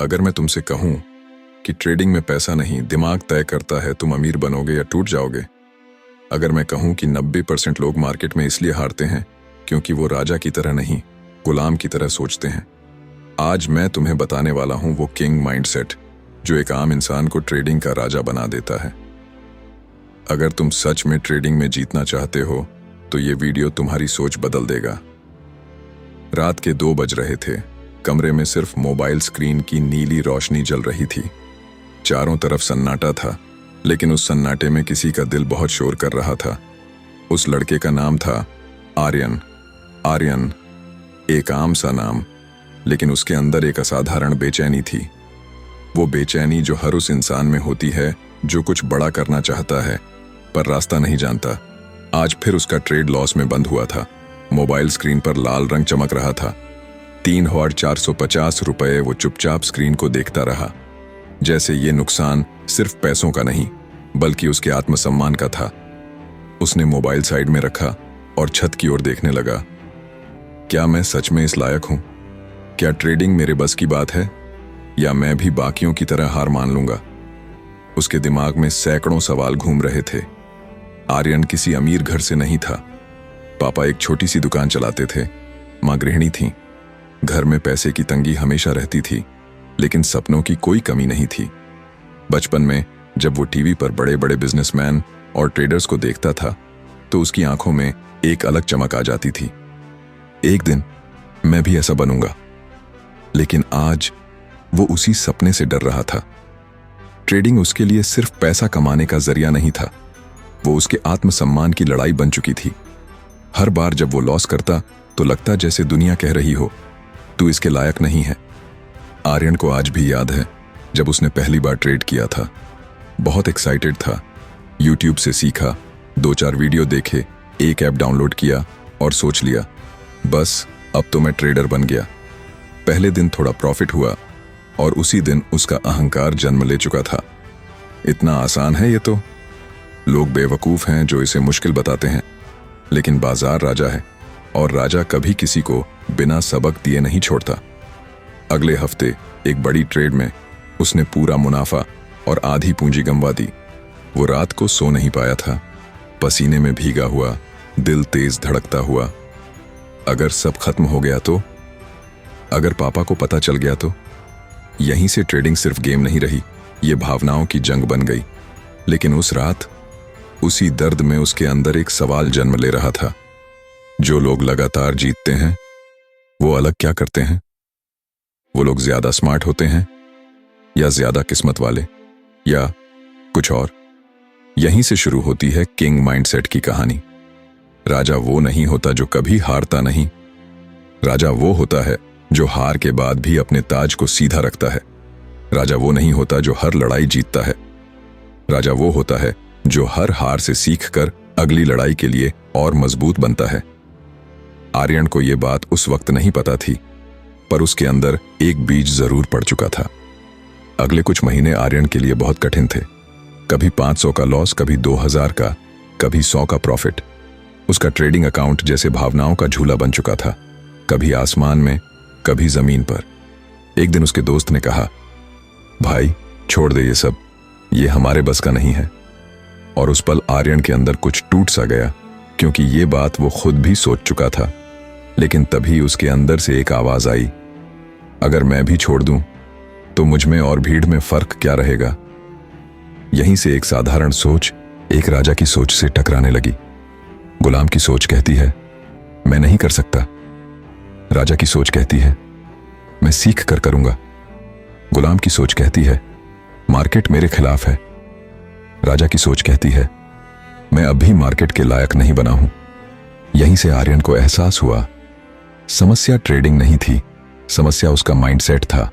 अगर मैं तुमसे कहूं कि ट्रेडिंग में पैसा नहीं दिमाग तय करता है तुम अमीर बनोगे या टूट जाओगे। अगर मैं कहूं कि 90% लोग मार्केट में इसलिए हारते हैं क्योंकि वो राजा की तरह नहीं गुलाम की तरह सोचते हैं। आज मैं तुम्हें बताने वाला हूं वो किंग माइंडसेट जो एक आम इंसान को ट्रेडिंग का राजा बना देता है। अगर तुम सच में ट्रेडिंग में जीतना चाहते हो तो ये वीडियो तुम्हारी सोच बदल देगा। रात के 2 बज रहे थे। कमरे में सिर्फ मोबाइल स्क्रीन की नीली रोशनी जल रही थी। चारों तरफ सन्नाटा था, लेकिन उस सन्नाटे में किसी का दिल बहुत शोर कर रहा था। उस लड़के का नाम था आर्यन। आर्यन एक आम सा नाम, लेकिन उसके अंदर एक असाधारण बेचैनी थी। वो बेचैनी जो हर उस इंसान में होती है जो कुछ बड़ा करना चाहता है पर रास्ता नहीं जानता। आज फिर उसका ट्रेड लॉस में बंद हुआ था। मोबाइल स्क्रीन पर लाल रंग चमक रहा था। 3,450 रुपए। वो चुपचाप स्क्रीन को देखता रहा, जैसे ये नुकसान सिर्फ पैसों का नहीं बल्कि उसके आत्मसम्मान का था। उसने मोबाइल साइड में रखा और छत की ओर देखने लगा। क्या मैं सच में इस लायक हूं? क्या ट्रेडिंग मेरे बस की बात है, या मैं भी बाकियों की तरह हार मान लूंगा? उसके दिमाग में सैकड़ों सवाल घूम रहे थे। आर्यन किसी अमीर घर से नहीं था। पापा एक छोटी सी दुकान चलाते थे, माँ गृहिणी थी। घर में पैसे की तंगी हमेशा रहती थी, लेकिन सपनों की कोई कमी नहीं थी। बचपन में जब वो टीवी पर बड़े बड़े बिजनेसमैन और ट्रेडर्स को देखता था तो उसकी आंखों में एक अलग चमक आ जाती थी। एक दिन मैं भी ऐसा बनूंगा। लेकिन आज वो उसी सपने से डर रहा था। ट्रेडिंग उसके लिए सिर्फ पैसा कमाने का जरिया नहीं था, वो उसके आत्मसम्मान की लड़ाई बन चुकी थी। हर बार जब वो लॉस करता तो लगता जैसे दुनिया कह रही हो, तू इसके लायक नहीं है। आर्यन को आज भी याद है जब उसने पहली बार ट्रेड किया था। बहुत एक्साइटेड था। यूट्यूब से सीखा, 2-4 वीडियो देखे, एक ऐप डाउनलोड किया और सोच लिया बस अब तो मैं ट्रेडर बन गया। पहले दिन थोड़ा प्रॉफिट हुआ और उसी दिन उसका अहंकार जन्म ले चुका था। इतना आसान है ये तो। लोग बेवकूफ हैं जो इसे मुश्किल बताते हैं, लेकिन बाजार राजा है और राजा कभी किसी को बिना सबक दिए नहीं छोड़ता। अगले हफ्ते एक बड़ी ट्रेड में उसने पूरा मुनाफा और आधी पूंजी गंवा दी। वो रात को सो नहीं पाया था, पसीने में भीगा हुआ, दिल तेज धड़कता हुआ। अगर सब खत्म हो गया तो? अगर पापा को पता चल गया तो? यहीं से ट्रेडिंग सिर्फ गेम नहीं रही, ये भावनाओं की जंग बन गई। लेकिन उस रात उसी दर्द में उसके अंदर एक सवाल जन्म ले रहा था। जो लोग लगातार जीतते हैं वो अलग क्या करते हैं? वो लोग ज्यादा स्मार्ट होते हैं या ज्यादा किस्मत वाले या कुछ और? यहीं से शुरू होती है किंग माइंडसेट की कहानी। राजा वो नहीं होता जो कभी हारता नहीं। राजा वो होता है जो हार के बाद भी अपने ताज को सीधा रखता है। राजा वो नहीं होता जो हर लड़ाई जीतता है। राजा वो होता है जो हर हार से सीखकर अगली लड़ाई के लिए और मजबूत बनता है। आर्यन को यह बात उस वक्त नहीं पता थी, पर उसके अंदर एक बीज जरूर पड़ चुका था। अगले कुछ महीने आर्यन के लिए बहुत कठिन थे। कभी 500 का लॉस, कभी 2000 का, कभी 100 का प्रॉफिट। उसका ट्रेडिंग अकाउंट जैसे भावनाओं का झूला बन चुका था, कभी आसमान में कभी जमीन पर। एक दिन उसके दोस्त ने कहा, भाई छोड़ दे ये सब, ये हमारे बस का नहीं है। और उस पल आर्यन के अंदर कुछ टूट सा गया, क्योंकि ये बात वो खुद भी सोच चुका था। लेकिन तभी उसके अंदर से एक आवाज आई, अगर मैं भी छोड़ दूं तो मुझ में और भीड़ में फर्क क्या रहेगा? यहीं से एक साधारण सोच एक राजा की सोच से टकराने लगी। गुलाम की सोच कहती है मैं नहीं कर सकता। राजा की सोच कहती है मैं सीख कर करूंगा। गुलाम की सोच कहती है मार्केट मेरे खिलाफ है। राजा की सोच कहती है मैं अभी मार्केट के लायक नहीं बना हूं। यहीं से आर्यन को एहसास हुआ समस्या ट्रेडिंग नहीं थी, समस्या उसका माइंडसेट था।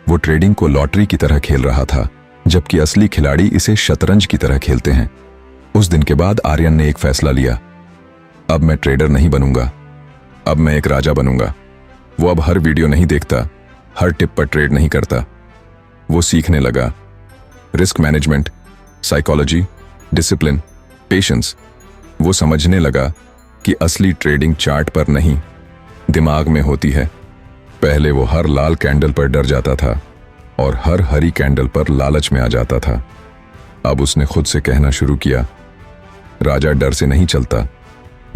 वो ट्रेडिंग को लॉटरी की तरह खेल रहा था, जबकि असली खिलाड़ी इसे शतरंज की तरह खेलते हैं। उस दिन के बाद आर्यन ने एक फैसला लिया, अब मैं ट्रेडर नहीं बनूंगा, अब मैं एक राजा बनूंगा। वो अब हर वीडियो नहीं देखता, हर टिप पर ट्रेड नहीं करता। वो सीखने लगा risk management, psychology, discipline, patience. वो समझने लगा कि असली ट्रेडिंग चार्ट पर नहीं, दिमाग में होती है। पहले वो हर लाल कैंडल पर डर जाता था, और हर हरी कैंडल पर लालच में आ जाता था। अब उसने खुद से कहना शुरू किया, राजा डर से नहीं चलता,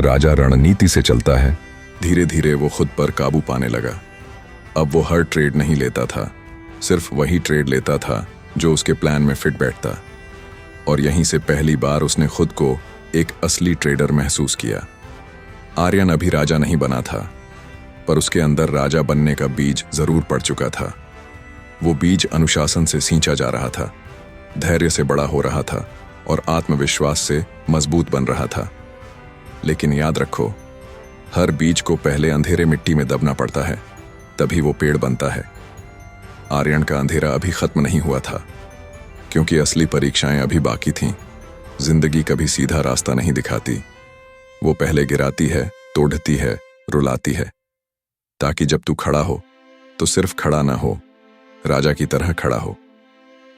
राजा रणनीति से चलता है। धीरे धीरे वो खुद पर काबू पाने लगा। अब वो हर ट्रेड नहीं लेता था, सिर्फ वही ट्रेड लेता था जो उसके प्लान में फिट बैठता। और यहीं से पहली बार उसने खुद को एक असली ट्रेडर महसूस किया। आर्यन अभी राजा नहीं बना था, पर उसके अंदर राजा बनने का बीज जरूर पड़ चुका था। वो बीज अनुशासन से सींचा जा रहा था, धैर्य से बड़ा हो रहा था और आत्मविश्वास से मजबूत बन रहा था। लेकिन याद रखो, हर बीज को पहले अंधेरे मिट्टी में दबना पड़ता है, तभी वो पेड़ बनता है। आर्यन का अंधेरा अभी खत्म नहीं हुआ था, क्योंकि असली परीक्षाएं अभी बाकी थीं। जिंदगी कभी सीधा रास्ता नहीं दिखाती, वो पहले गिराती है, तोड़ती है, रुलाती है, ताकि जब तू खड़ा हो तो सिर्फ खड़ा ना हो, राजा की तरह खड़ा हो।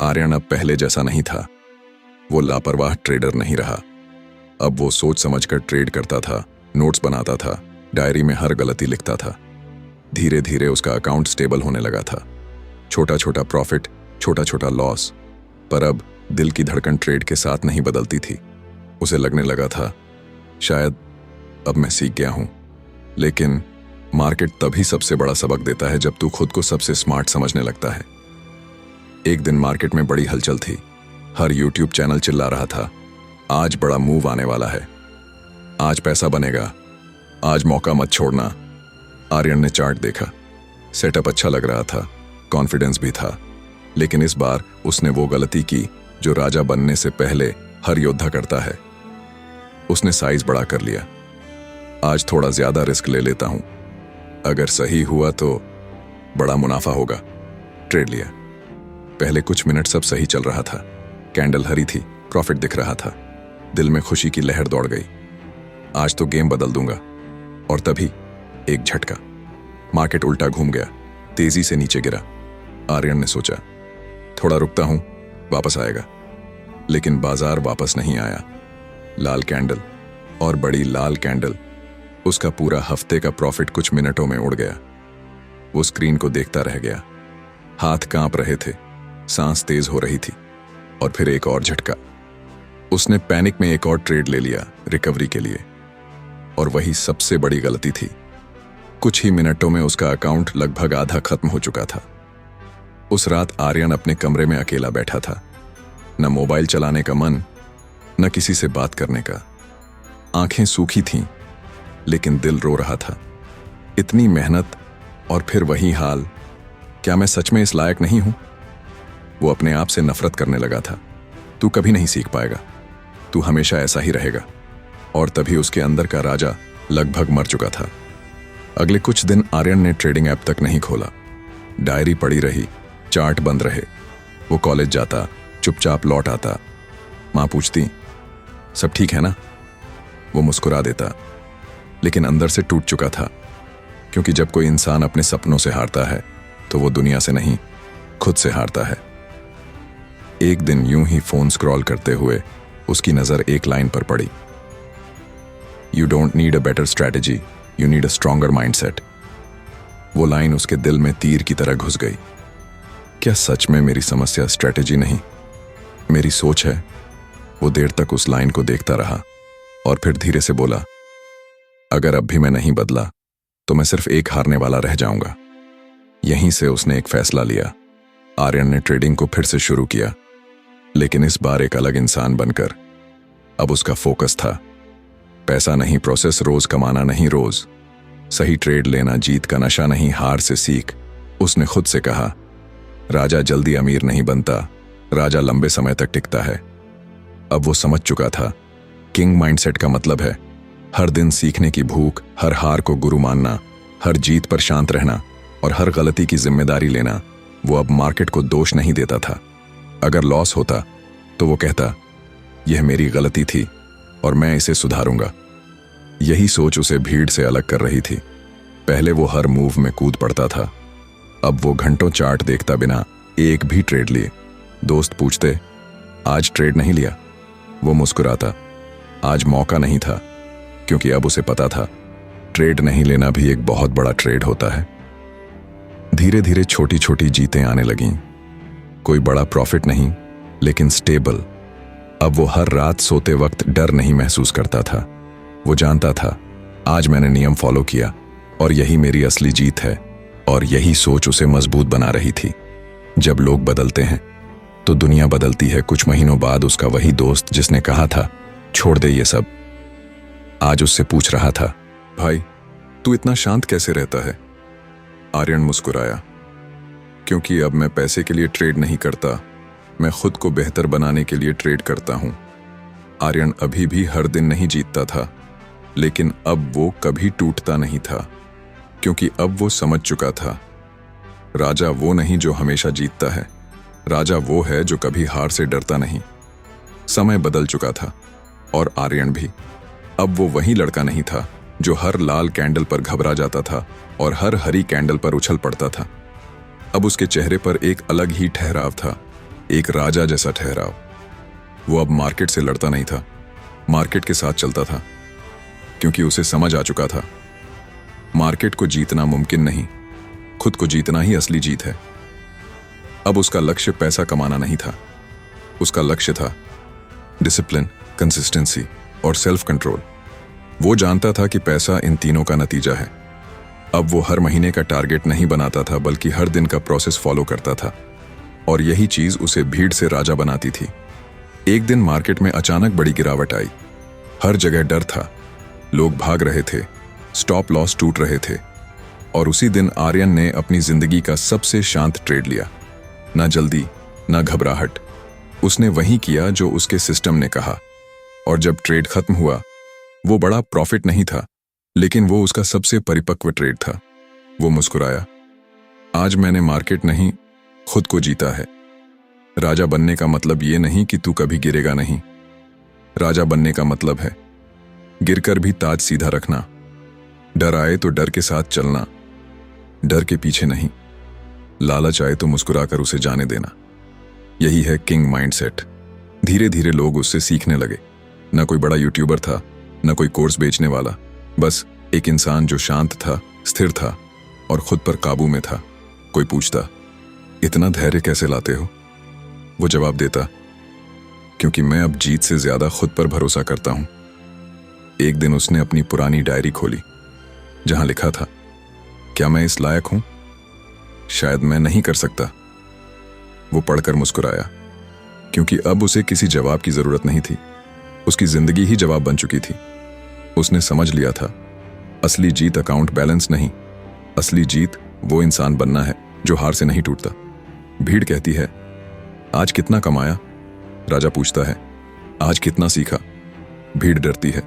आर्यन अब पहले जैसा नहीं था। वो लापरवाह ट्रेडर नहीं रहा। अब वो सोच समझकर ट्रेड करता था, नोट्स बनाता था, डायरी में हर गलती लिखता था। धीरे धीरे उसका अकाउंट स्टेबल होने लगा था। छोटा छोटा प्रॉफिट, छोटा छोटा लॉस, पर अब दिल की धड़कन ट्रेड के साथ नहीं बदलती थी। उसे लगने लगा था, शायद अब मैं सीख गया हूं। लेकिन मार्केट तभी सबसे बड़ा सबक देता है जब तू खुद को सबसे स्मार्ट समझने लगता है। एक दिन मार्केट में बड़ी हलचल थी। हर यूट्यूब चैनल चिल्ला रहा था, आज बड़ा मूव आने वाला है, आज पैसा बनेगा, आज मौका मत छोड़ना। आर्यन ने चार्ट देखा, सेटअप अच्छा लग रहा था, कॉन्फिडेंस भी था। लेकिन इस बार उसने वो गलती की जो राजा बनने से पहले हर योद्धा करता है। उसने साइज बड़ा कर लिया। आज थोड़ा ज्यादा रिस्क ले लेता हूं, अगर सही हुआ तो बड़ा मुनाफा होगा। ट्रेड लिया। पहले कुछ मिनट सब सही चल रहा था, कैंडल हरी थी, प्रॉफिट दिख रहा था। दिल में खुशी की लहर दौड़ गई, आज तो गेम बदल दूंगा। और तभी एक झटका, मार्केट उल्टा घूम गया, तेजी से नीचे गिरा। आर्यन ने सोचा, थोड़ा रुकता हूं, वापस आएगा। लेकिन बाजार वापस नहीं आया। लाल कैंडल और बड़ी लाल कैंडल। उसका पूरा हफ्ते का प्रॉफिट कुछ मिनटों में उड़ गया। वो स्क्रीन को देखता रह गया, हाथ कांप रहे थे, सांस तेज हो रही थी। और फिर एक और झटका। उसने पैनिक में एक और ट्रेड ले लिया रिकवरी के लिए, और वही सबसे बड़ी गलती थी। कुछ ही मिनटों में उसका अकाउंट लगभग आधा खत्म हो चुका था। उस रात आर्यन अपने कमरे में अकेला बैठा था, न मोबाइल चलाने का मन, न किसी से बात करने का। आंखें सूखी थीं, लेकिन दिल रो रहा था। इतनी मेहनत और फिर वही हाल, क्या मैं सच में इस लायक नहीं हूं? वो अपने आप से नफरत करने लगा था। तू कभी नहीं सीख पाएगा, तू हमेशा ऐसा ही रहेगा। और तभी उसके अंदर का राजा लगभग मर चुका था। अगले कुछ दिन आर्यन ने ट्रेडिंग ऐप तक नहीं खोला। डायरी पड़ी रही, चार्ट बंद रहे। वो कॉलेज जाता, चुपचाप लौट आता। माँ पूछती, सब ठीक है ना? वो मुस्कुरा देता, लेकिन अंदर से टूट चुका था। क्योंकि जब कोई इंसान अपने सपनों से हारता है तो वो दुनिया से नहीं, खुद से हारता है। एक दिन यूं ही फोन स्क्रॉल करते हुए उसकी नजर एक लाइन पर पड़ी, you don't need a better strategy, you need a stronger mindset. वो लाइन उसके दिल में तीर की तरह घुस गई। क्या सच में मेरी समस्या स्ट्रैटेजी नहीं, मेरी सोच है? वो देर तक उस लाइन को देखता रहा और फिर धीरे से बोला, अगर अब भी मैं नहीं बदला तो मैं सिर्फ एक हारने वाला रह जाऊंगा। यहीं से उसने एक फैसला लिया। आर्यन ने ट्रेडिंग को फिर से शुरू किया, लेकिन इस बार एक अलग इंसान बनकर। अब उसका फोकस था पैसा नहीं, प्रोसेस, रोज कमाना नहीं, रोज सही ट्रेड लेना, जीत का नशा नहीं, हार से सीख। उसने खुद से कहा, राजा जल्दी अमीर नहीं बनता, राजा लंबे समय तक टिकता है। अब वो समझ चुका था, किंग माइंडसेट का मतलब है हर दिन सीखने की भूख, हर हार को गुरु मानना, हर जीत पर शांत रहना और हर गलती की जिम्मेदारी लेना। वो अब मार्केट को दोष नहीं देता था। अगर लॉस होता तो वो कहता, यह मेरी गलती थी और मैं इसे सुधारूंगा। यही सोच उसे भीड़ से अलग कर रही थी। पहले वो हर मूव में कूद पड़ता था, अब वो घंटों चार्ट देखता बिना एक भी ट्रेड लिए। दोस्त पूछते, आज ट्रेड नहीं लिया? वो मुस्कुराता, आज मौका नहीं था। क्योंकि अब उसे पता था, ट्रेड नहीं लेना भी एक बहुत बड़ा ट्रेड होता है। धीरे धीरे छोटी छोटी जीतें आने लगीं। कोई बड़ा प्रॉफिट नहीं, लेकिन स्टेबल। अब वो हर रात सोते वक्त डर नहीं महसूस करता था। वो जानता था, आज मैंने नियम फॉलो किया और यही मेरी असली जीत है। और यही सोच उसे मजबूत बना रही थी। जब लोग बदलते हैं तो दुनिया बदलती है। कुछ महीनों बाद उसका वही दोस्त जिसने कहा था छोड़ दे ये सब, आज उससे पूछ रहा था, भाई तू इतना शांत कैसे रहता है? आर्यन मुस्कुराया, क्योंकि अब मैं पैसे के लिए ट्रेड नहीं करता, मैं खुद को बेहतर बनाने के लिए ट्रेड करता हूं। आर्यन अभी भी हर दिन नहीं जीतता था, लेकिन अब वो कभी टूटता नहीं था, क्योंकि अब वो समझ चुका था, राजा वो नहीं जो हमेशा जीतता है, राजा वो है जो कभी हार से डरता नहीं। समय बदल चुका था और आर्यन भी। अब वो वही लड़का नहीं था जो हर लाल कैंडल पर घबरा जाता था और हर हरी कैंडल पर उछल पड़ता था। अब उसके चेहरे पर एक अलग ही ठहराव था, एक राजा जैसा ठहराव। वो अब मार्केट से लड़ता नहीं था, मार्केट के साथ चलता था, क्योंकि उसे समझ आ चुका था, मार्केट को जीतना मुमकिन नहीं, खुद को जीतना ही असली जीत है। अब उसका लक्ष्य पैसा कमाना नहीं था, उसका लक्ष्य था डिसिप्लिन, कंसिस्टेंसी और सेल्फ कंट्रोल। वो जानता था कि पैसा इन तीनों का नतीजा है। अब वो हर महीने का टारगेट नहीं बनाता था, बल्कि हर दिन का प्रोसेस फॉलो करता था। और यही चीज उसे भीड़ से राजा बनाती थी। एक दिन मार्केट में अचानक बड़ी गिरावट आई। हर जगह डर था, लोग भाग रहे थे, स्टॉप लॉस टूट रहे थे। और उसी दिन आर्यन ने अपनी जिंदगी का सबसे शांत ट्रेड लिया। ना जल्दी, ना घबराहट। उसने वही किया जो उसके सिस्टम ने कहा। और जब ट्रेड खत्म हुआ, वो बड़ा प्रॉफिट नहीं था, लेकिन वो उसका सबसे परिपक्व ट्रेड था। वो मुस्कुराया, आज मैंने मार्केट नहीं, खुद को जीता है। राजा बनने का मतलब ये नहीं कि तू कभी गिरेगा नहीं। राजा बनने का मतलब है गिरकर भी ताज सीधा रखना, डर आए तो डर के साथ चलना, डर के पीछे नहीं, लालच आए तो मुस्कुराकर उसे जाने देना। यही है किंग माइंडसेट। धीरे धीरे लोग उससे सीखने लगे। न कोई बड़ा यूट्यूबर था, न कोई कोर्स बेचने वाला, बस एक इंसान जो शांत था, स्थिर था और खुद पर काबू में था। कोई पूछता, इतना धैर्य कैसे लाते हो? वो जवाब देता, क्योंकि मैं अब जीत से ज्यादा खुद पर भरोसा करता हूं। एक दिन उसने अपनी पुरानी डायरी खोली, जहां लिखा था, क्या मैं इस लायक हूं? शायद मैं नहीं कर सकता। वो पढ़कर मुस्कुराया, क्योंकि अब उसे किसी जवाब की जरूरत नहीं थी। उसकी जिंदगी ही जवाब बन चुकी थी। उसने समझ लिया था, असली जीत अकाउंट बैलेंस नहीं, असली जीत वो इंसान बनना है जो हार से नहीं टूटता। भीड़ कहती है, आज कितना कमाया? राजा पूछता है, आज कितना सीखा? भीड़ डरती है,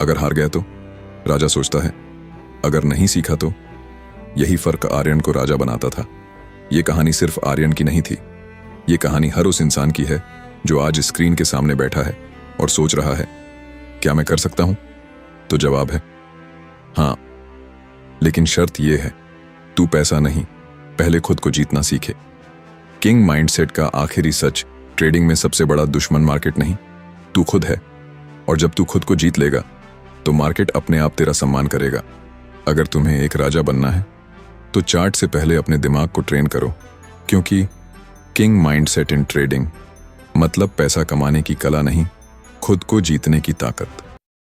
अगर हार गया तो? राजा सोचता है, अगर नहीं सीखा तो? यही फर्क आर्यन को राजा बनाता था। ये कहानी सिर्फ आर्यन की नहीं थी, ये कहानी हर उस इंसान की है जो आज स्क्रीन के सामने बैठा है और सोच रहा है, क्या मैं कर सकता हूं? तो जवाब है हां, लेकिन शर्त यह है, तू पैसा नहीं, पहले खुद को जीतना सीखे। किंग माइंडसेट का आखिरी सच, ट्रेडिंग में सबसे बड़ा दुश्मन मार्केट नहीं, तू खुद है। और जब तू खुद को जीत लेगा तो मार्केट अपने आप तेरा सम्मान करेगा। अगर तुम्हें एक राजा बनना है तो चार्ट से पहले अपने दिमाग को ट्रेन करो, क्योंकि किंग माइंडसेट इन ट्रेडिंग मतलब पैसा कमाने की कला नहीं, खुद को जीतने की ताकत।